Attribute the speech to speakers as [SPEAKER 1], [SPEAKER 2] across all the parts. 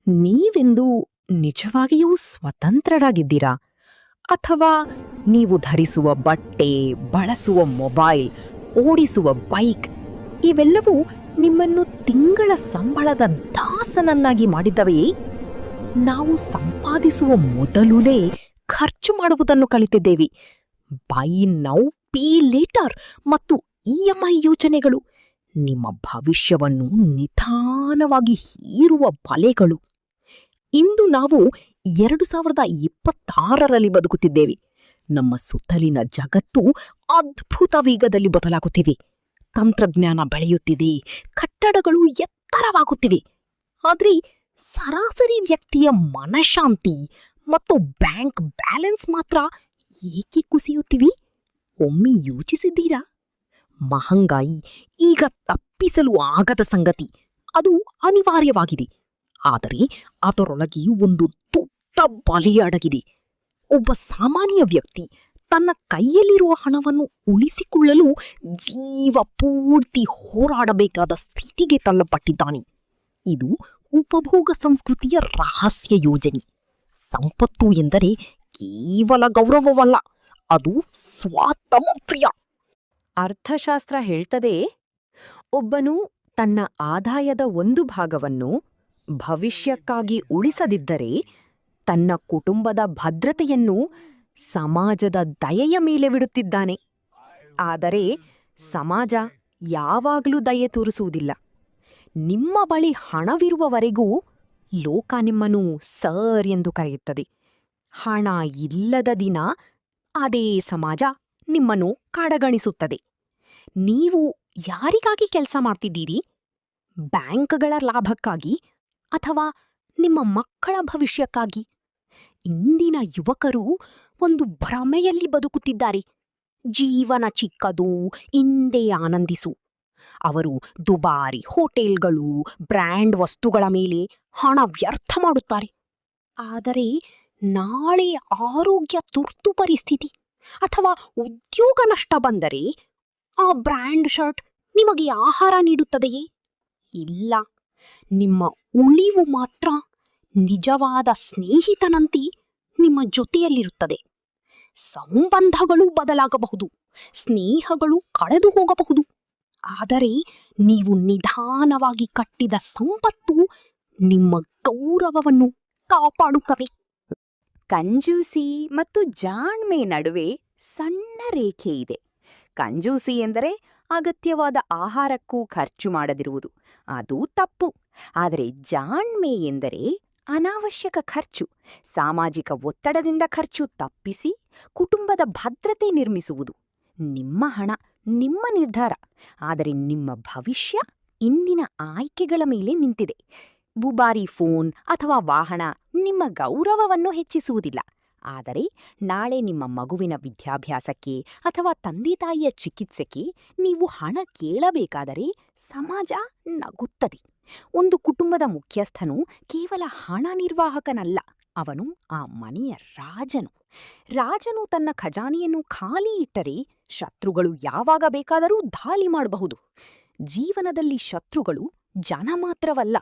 [SPEAKER 1] ನೀವೆಂದು ನಿಜವಾಗಿಯೂ ಸ್ವತಂತ್ರರಾಗಿದ್ದೀರಾ? ಅಥವಾ ನೀವು ಧರಿಸುವ ಬಟ್ಟೆ, ಬಳಸುವ ಮೊಬೈಲ್, ಓಡಿಸುವ ಬೈಕ್ ಇವೆಲ್ಲವೂ ನಿಮ್ಮನ್ನು ತಿಂಗಳ ಸಂಬಳದ ದಾಸನನ್ನಾಗಿ ಮಾಡಿದ್ದವೆಯೇ? ನಾವು ಸಂಪಾದಿಸುವ ಮೊದಲೇ ಖರ್ಚು ಮಾಡುವುದನ್ನು ಕಲಿತಿದ್ದೇವೆ. ಬೈ ನೌ ಪೇ ಲೇಟರ್ ಮತ್ತು ಇಎಂಐ ಯೋಜನೆಗಳು ನಿಮ್ಮ ಭವಿಷ್ಯವನ್ನು ನಿಧಾನವಾಗಿ ಹೀರುವ ಬಲೆಗಳು. ಇಂದು ನಾವು 2026ರಲ್ಲಿ ಬದುಕುತ್ತಿದ್ದೇವೆ. ನಮ್ಮ ಸುತ್ತಲಿನ ಜಗತ್ತು ಅದ್ಭುತ ವೇಗದಲ್ಲಿ ಬದಲಾಗುತ್ತಿದೆ. ತಂತ್ರಜ್ಞಾನ ಬೆಳೆಯುತ್ತಿದೆ, ಕಟ್ಟಡಗಳು ಎತ್ತರವಾಗುತ್ತಿವೆ. ಆದರೆ ಸರಾಸರಿ ವ್ಯಕ್ತಿಯ ಮನಃಶಾಂತಿ ಮತ್ತು ಬ್ಯಾಂಕ್ ಬ್ಯಾಲೆನ್ಸ್ ಮಾತ್ರ ಏಕೆ ಕುಸಿಯುತ್ತಿವೆ? ಒಮ್ಮೆ ಯೋಚಿಸಿದ್ದೀರಾ? ಮಹಂಗಾಯಿ ಈಗ ತಪ್ಪಿಸಲು ಆಗದ ಸಂಗತಿ. ಅದು ಅನಿವಾರ್ಯವಾಗಿದೆ. ಆದರೆ ಅದರೊಳಗೆ ಒಂದು ದೊಡ್ಡ ಬಲೆ ಅಡಗಿದೆ. ಒಬ್ಬ ಸಾಮಾನ್ಯ ವ್ಯಕ್ತಿ ತನ್ನ ಕೈಯಲ್ಲಿರುವ ಹಣವನ್ನು ಉಳಿಸಿಕೊಳ್ಳಲು ಜೀವ ಪೂರ್ತಿ ಹೋರಾಡಬೇಕಾದ ಸ್ಥಿತಿಗೆ ತಳ್ಳಪಟ್ಟಿದ್ದಾನೆ. ಇದು ಉಪಭೋಗ ಸಂಸ್ಕೃತಿಯ ರಹಸ್ಯ ಯೋಜನೆ. ಸಂಪತ್ತು ಎಂದರೆ ಕೇವಲ ಗೌರವವಲ್ಲ, ಅದು ಸ್ವಾತಂತ್ರ್ಯ.
[SPEAKER 2] ಅರ್ಥಶಾಸ್ತ್ರ ಹೇಳ್ತದೆ, ಒಬ್ಬನು ತನ್ನ ಆದಾಯದ ಒಂದು ಭಾಗವನ್ನು ಭವಿಷ್ಯಕ್ಕಾಗಿ ಉಳಿಸದಿದ್ದರೆ ತನ್ನ ಕುಟುಂಬದ ಭದ್ರತೆಯನ್ನು ಸಮಾಜದ ದಯೆಯ ಮೇಲೆ ಬಿಡುತ್ತಿದ್ದಾನೆ. ಆದರೆ ಸಮಾಜ ಯಾವಾಗಲೂ ದಯೆ ತೋರಿಸುವುದಿಲ್ಲ. ನಿಮ್ಮ ಬಳಿ ಹಣವಿರುವವರೆಗೂ ಲೋಕ ನಿಮ್ಮನ್ನು ಸರ್ ಎಂದು ಕರೆಯುತ್ತದೆ. ಹಣ ಇಲ್ಲದ ದಿನ ಅದೇ ಸಮಾಜ ನಿಮ್ಮನ್ನು ಕಡೆಗಣಿಸುತ್ತದೆ. ನೀವು ಯಾರಿಗಾಗಿ ಕೆಲಸ ಮಾಡ್ತಿದ್ದೀರಿ? ಬ್ಯಾಂಕ್ಗಳ ಲಾಭಕ್ಕಾಗಿ ಅಥವಾ ನಿಮ್ಮ ಮಕ್ಕಳ ಭವಿಷ್ಯಕ್ಕಾಗಿ? ಇಂದಿನ ಯುವಕರು ಒಂದು ಭ್ರಮೆಯಲ್ಲಿ ಬದುಕುತ್ತಿದ್ದಾರೆ. ಜೀವನ ಚಿಕ್ಕದು, ಇಂದೇ ಆನಂದಿಸು. ಅವರು ದುಬಾರಿ ಹೋಟೆಲ್ಗಳು, ಬ್ರ್ಯಾಂಡ್ ವಸ್ತುಗಳ ಮೇಲೆ ಹಣ ವ್ಯರ್ಥ ಮಾಡುತ್ತಾರೆ. ಆದರೆ ನಾಳೆ ಆರೋಗ್ಯ ತುರ್ತು ಪರಿಸ್ಥಿತಿ ಅಥವಾ ಉದ್ಯೋಗ ನಷ್ಟ ಬಂದರೆ ಆ ಬ್ರ್ಯಾಂಡ್ ಶರ್ಟ್ ನಿಮಗೆ ಆಹಾರ ನೀಡುತ್ತದೆಯೇ? ಇಲ್ಲ. ನಿಮ್ಮ ಉಳಿವು ಮಾತ್ರ ನಿಜವಾದ ಸ್ನೇಹಿತನಂತೆ ನಿಮ್ಮ ಜೊತೆಯಲ್ಲಿರುತ್ತದೆ. ಸಂಬಂಧಗಳು ಬದಲಾಗಬಹುದು, ಸ್ನೇಹಗಳು ಕಳೆದು ಹೋಗಬಹುದು. ಆದರೆ ನೀವು ನಿಧಾನವಾಗಿ ಕಟ್ಟಿದ ಸಂಪತ್ತು ನಿಮ್ಮ ಗೌರವವನ್ನು ಕಾಪಾಡುತ್ತವೆ.
[SPEAKER 3] ಕಂಜೂಸಿ ಮತ್ತು ಜಾಣ್ಮೆ ನಡುವೆ ಸಣ್ಣ ರೇಖೆ ಇದೆ. ಕಂಜೂಸಿ ಎಂದರೆ ಅಗತ್ಯವಾದ ಆಹಾರಕ್ಕೂ ಖರ್ಚು ಮಾಡದಿರುವುದು, ಅದು ತಪ್ಪು. ಆದರೆ ಜಾಣ್ಮೆ ಎಂದರೆ ಅನಾವಶ್ಯಕ ಖರ್ಚು, ಸಾಮಾಜಿಕ ಒತ್ತಡದಿಂದ ಖರ್ಚು ತಪ್ಪಿಸಿ ಕುಟುಂಬದ ಭದ್ರತೆ ನಿರ್ಮಿಸುವುದು. ನಿಮ್ಮ ಹಣ ನಿಮ್ಮ ನಿರ್ಧಾರ, ಆದರೆ ನಿಮ್ಮ ಭವಿಷ್ಯ ಇಂದಿನ ಆಯ್ಕೆಗಳ ಮೇಲೆ ನಿಂತಿದೆ. ದುಬಾರಿ ಫೋನ್ ಅಥವಾ ವಾಹನ ನಿಮ್ಮ ಗೌರವವನ್ನು ಹೆಚ್ಚಿಸುವುದಿಲ್ಲ. ಆದರೆ ನಾಳೆ ನಿಮ್ಮ ಮಗುವಿನ ವಿದ್ಯಾಭ್ಯಾಸಕ್ಕೆ ಅಥವಾ ತಂದೆ ತಾಯಿಯ ಚಿಕಿತ್ಸೆಗೆ ನೀವು ಹಣ ಕೇಳಬೇಕಾದರೆ ಸಮಾಜ ನಗುತ್ತದೆ. ಒಂದು ಕುಟುಂಬದ ಮುಖ್ಯಸ್ಥನು ಕೇವಲ ಹಣ ನಿರ್ವಾಹಕನಲ್ಲ, ಅವನು ಆ ಮನೆಯ ರಾಜನು. ರಾಜನು ತನ್ನ ಖಜಾನೆಯನ್ನು ಖಾಲಿ ಇಟ್ಟರೆ ಶತ್ರುಗಳು ಯಾವಾಗ ಬೇಕಾದರೂ ದಾಳಿ ಮಾಡಬಹುದು. ಜೀವನದಲ್ಲಿ ಶತ್ರುಗಳು ಜನ ಮಾತ್ರವಲ್ಲ,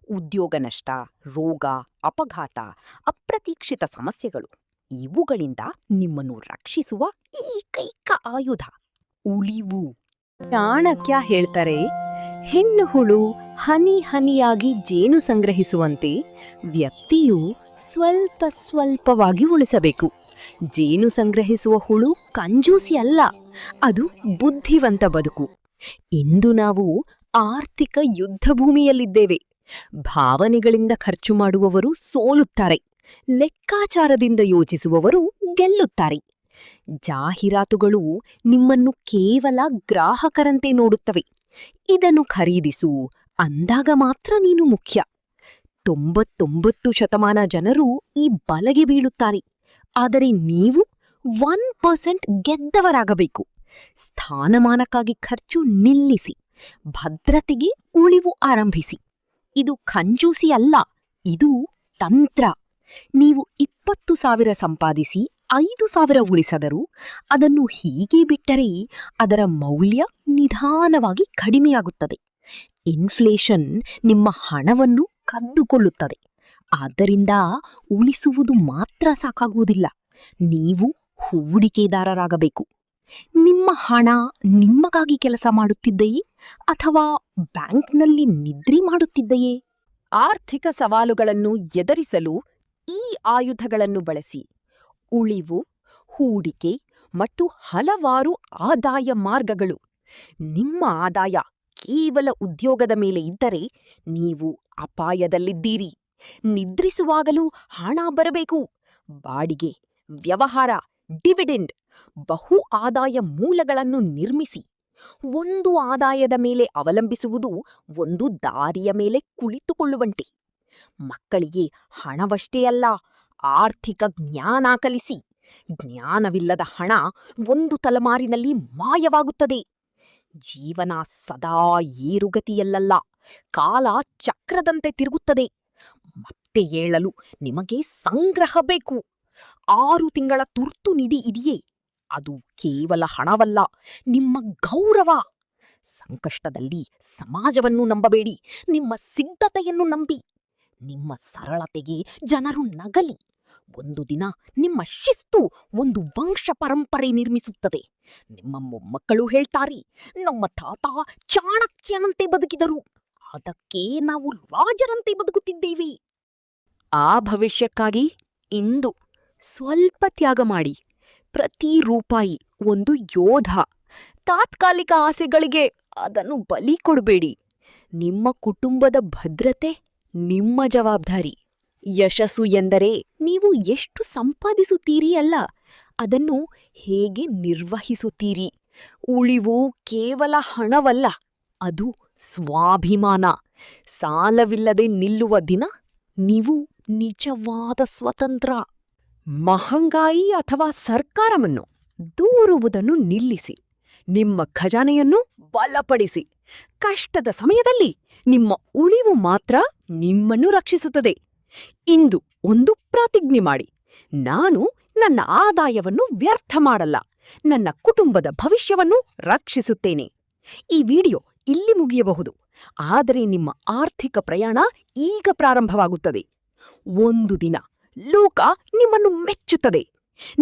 [SPEAKER 3] ಉದ್ಯೋಗ ನಷ್ಟ, ರೋಗ, ಅಪಘಾತ, ಅಪ್ರತೀಕ್ಷಿತ ಸಮಸ್ಯೆಗಳು. ಇವುಗಳಿಂದ ನಿಮ್ಮನ್ನು ರಕ್ಷಿಸುವ ಏಕೈಕ ಆಯುಧ ಉಳಿವು.
[SPEAKER 2] ಚಾಣಕ್ಯ ಹೇಳ್ತಾರೆ, ಹೆಣ್ಣು ಹುಳು ಹನಿ ಹನಿಯಾಗಿ ಜೇನು ಸಂಗ್ರಹಿಸುವಂತೆ ವ್ಯಕ್ತಿಯು ಸ್ವಲ್ಪ ಸ್ವಲ್ಪವಾಗಿ ಉಳಿಸಬೇಕು. ಜೇನು ಸಂಗ್ರಹಿಸುವ ಹುಳು ಕಂಜೂಸಿ ಅಲ್ಲ, ಅದು ಬುದ್ಧಿವಂತ ಬದುಕು. ಇಂದು ನಾವು ಆರ್ಥಿಕ ಯುದ್ಧಭೂಮಿಯಲ್ಲಿದ್ದೇವೆ. ಭಾವನೆಗಳಿಂದ ಖರ್ಚು ಮಾಡುವವರು ಸೋಲುತ್ತಾರೆ, ಲೆಕ್ಕಾಚಾರದಿಂದ ಯೋಚಿಸುವವರು ಗೆಲ್ಲುತ್ತಾರೆ. ಜಾಹೀರಾತುಗಳು ನಿಮ್ಮನ್ನು ಕೇವಲ ಗ್ರಾಹಕರಂತೆ ನೋಡುತ್ತವೆ. ಇದನ್ನು ಖರೀದಿಸು ಅಂದಾಗ ಮಾತ್ರ ನೀನು ಮುಖ್ಯ. 99% ಜನರು ಈ ಬಲೆಗೆ ಬೀಳುತ್ತಾರೆ. ಆದರೆ ನೀವು 1% ಗೆದ್ದವರಾಗಬೇಕು. ಸ್ಥಾನಮಾನಕ್ಕಾಗಿ ಖರ್ಚು ನಿಲ್ಲಿಸಿ, ಭದ್ರತೆಗೆ ಉಳಿವು ಆರಂಭಿಸಿ. ಇದು ಕಂಜೂಸಿ ಅಲ್ಲ, ಇದು ತಂತ್ರ. ನೀವು 20,000 ಸಂಪಾದಿಸಿ 5,000 ಉಳಿಸದರೂ ಅದನ್ನು ಹೀಗೆ ಬಿಟ್ಟರೆ ಅದರ ಮೌಲ್ಯ ನಿಧಾನವಾಗಿ ಕಡಿಮೆಯಾಗುತ್ತದೆ. ಇನ್ಫ್ಲೇಷನ್ ನಿಮ್ಮ ಹಣವನ್ನು ಕದ್ದುಕೊಳ್ಳುತ್ತದೆ. ಆದ್ದರಿಂದ ಉಳಿಸುವುದು ಮಾತ್ರ ಸಾಕಾಗುವುದಿಲ್ಲ, ನೀವು ಹೂಡಿಕೆದಾರರಾಗಬೇಕು. ನಿಮ್ಮ ಹಣ ನಿಮಗಾಗಿ ಕೆಲಸ ಮಾಡುತ್ತಿದೆಯೇ ಅಥವಾ ಬ್ಯಾಂಕ್ನಲ್ಲಿ ನಿದ್ರೆ ಮಾಡುತ್ತಿದೆಯೇ?
[SPEAKER 3] ಆರ್ಥಿಕ ಸವಾಲುಗಳನ್ನು ಎದುರಿಸಲು ಈ ಆಯುಧಗಳನ್ನು ಬಳಸಿ. ಉಳಿವು, ಹೂಡಿಕೆ ಮತ್ತು ಹಲವಾರು ಆದಾಯ ಮಾರ್ಗಗಳು. ನಿಮ್ಮ ಆದಾಯ ಕೇವಲ ಉದ್ಯೋಗದ ಮೇಲೆ ಇದ್ದರೆ ನೀವು ಅಪಾಯದಲ್ಲಿದ್ದೀರಿ. ನಿದ್ರಿಸುವಾಗಲೂ ಹಣ ಬರಬೇಕು. ಬಾಡಿಗೆ, ವ್ಯವಹಾರ, ಡಿವಿಡೆಂಡ್, ಬಹು ಆದಾಯ ಮೂಲಗಳನ್ನು ನಿರ್ಮಿಸಿ. ಒಂದು ಆದಾಯದ ಮೇಲೆ ಅವಲಂಬಿಸುವುದು ಒಂದು ದಾರಿಯ ಮೇಲೆ ಕುಳಿತುಕೊಳ್ಳುವಂತೆ. ಮಕ್ಕಳಿಗೆ ಹಣವಷ್ಟೇ ಅಲ್ಲ, ಆರ್ಥಿಕ ಜ್ಞಾನ ಕಲಿಸಿ. ಜ್ಞಾನವಿಲ್ಲದ ಹಣ ಒಂದು ತಲೆಮಾರಿನಲ್ಲಿ ಮಾಯವಾಗುತ್ತದೆ. ಜೀವನ ಸದಾ ಏರುಗತಿಯಲ್ಲ, ಕಾಲ ಚಕ್ರದಂತೆ ತಿರುಗುತ್ತದೆ. ಮತ್ತೆ ಏಳಲು ನಿಮಗೆ ಸಂಗ್ರಹ ಬೇಕು. 6 ತಿಂಗಳ ತುರ್ತು ನಿಧಿ ಇದೆಯೇ? ಅದು ಕೇವಲ ಹಣವಲ್ಲ, ನಿಮ್ಮ ಗೌರವ. ಸಂಕಷ್ಟದಲ್ಲಿ ಸಮಾಜವನ್ನು ನಂಬಬೇಡಿ, ನಿಮ್ಮ ಸಿದ್ಧತೆಯನ್ನು ನಂಬಿ. ನಿಮ್ಮ ಸರಳತೆಗೆ ಜನರು ನಗಲಿ. ಒಂದು ದಿನ ನಿಮ್ಮ ಶಿಸ್ತು ಒಂದು ವಂಶ ಪರಂಪರೆ ನಿರ್ಮಿಸುತ್ತದೆ. ನಿಮ್ಮ ಮೊಮ್ಮಕ್ಕಳು ಹೇಳ್ತಾರೆ, ನಮ್ಮ ತಾತ ಚಾಣಕ್ಯನಂತೆ ಬದುಕಿದರು, ಅದಕ್ಕೆ ನಾವು ರಾಜರಂತೆ ಬದುಕುತ್ತಿದ್ದೇವೆ. ಆ ಭವಿಷ್ಯಕ್ಕಾಗಿ ಇಂದು ಸ್ವಲ್ಪ ತ್ಯಾಗ ಮಾಡಿ. ಪ್ರತಿ ರೂಪಾಯಿ ಒಂದು ಯೋಧ. ತಾತ್ಕಾಲಿಕ ಆಸೆಗಳಿಗೆ ಅದನ್ನು ಬಲಿ ಕೊಡಬೇಡಿ. ನಿಮ್ಮ ಕುಟುಂಬದ ಭದ್ರತೆ ನಿಮ್ಮ ಜವಾಬ್ದಾರಿ. ಯಶಸ್ಸು ಎಂದರೆ ನೀವು ಎಷ್ಟು ಸಂಪಾದಿಸುತ್ತೀರಿ ಅಲ್ಲ, ಅದನ್ನು ಹೇಗೆ ನಿರ್ವಹಿಸುತ್ತೀರಿ. ಉಳಿವು ಕೇವಲ ಹಣವಲ್ಲ, ಅದು ಸ್ವಾಭಿಮಾನ. ಸಾಲವಿಲ್ಲದೆ ನಿಲ್ಲುವ ದಿನ ನೀವು ನಿಜವಾದ ಸ್ವತಂತ್ರ. ಮಹಂಗಾಯಿ ಅಥವಾ ಸರ್ಕಾರವನ್ನು ದೂರುವುದನ್ನು ನಿಲ್ಲಿಸಿ. ನಿಮ್ಮ ಖಜಾನೆಯನ್ನು ಬಲಪಡಿಸಿ. ಕಷ್ಟದ ಸಮಯದಲ್ಲಿ ನಿಮ್ಮ ಉಳಿವು ಮಾತ್ರ ನಿಮ್ಮನ್ನು ರಕ್ಷಿಸುತ್ತದೆ. ಇಂದು ಒಂದು ಪ್ರತಿಜ್ಞೆ ಮಾಡಿ, ನಾನು ನನ್ನ ಆದಾಯವನ್ನು ವ್ಯರ್ಥ ಮಾಡಲ್ಲ, ನನ್ನ ಕುಟುಂಬದ ಭವಿಷ್ಯವನ್ನು ರಕ್ಷಿಸುತ್ತೇನೆ. ಈ ವಿಡಿಯೋ ಇಲ್ಲಿ ಮುಗಿಯಬಹುದು, ಆದರೆ ನಿಮ್ಮ ಆರ್ಥಿಕ ಪ್ರಯಾಣ ಈಗ ಪ್ರಾರಂಭವಾಗುತ್ತದೆ. ಒಂದು ದಿನ ಲೋಕ ನಿಮ್ಮನ್ನು ಮೆಚ್ಚುತ್ತದೆ.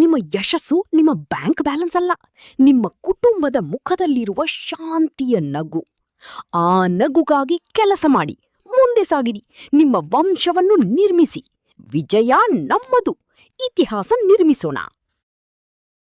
[SPEAKER 3] ನಿಮ್ಮ ಯಶಸ್ಸು ನಿಮ್ಮ ಬ್ಯಾಂಕ್ ಬ್ಯಾಲೆನ್ಸ್ ಅಲ್ಲ, ನಿಮ್ಮ ಕುಟುಂಬದ ಮುಖದಲ್ಲಿರುವ ಶಾಂತಿಯ ನಗು. ಆ ನಗುಗಾಗಿ ಕೆಲಸ ಮಾಡಿ, ಮುಂದೆ ಸಾಗಿರಿ. ನಿಮ್ಮ ವಂಶವನ್ನು ನಿರ್ಮಿಸಿ. ವಿಜಯ ನಮ್ಮದು. ಇತಿಹಾಸ ನಿರ್ಮಿಸೋಣ.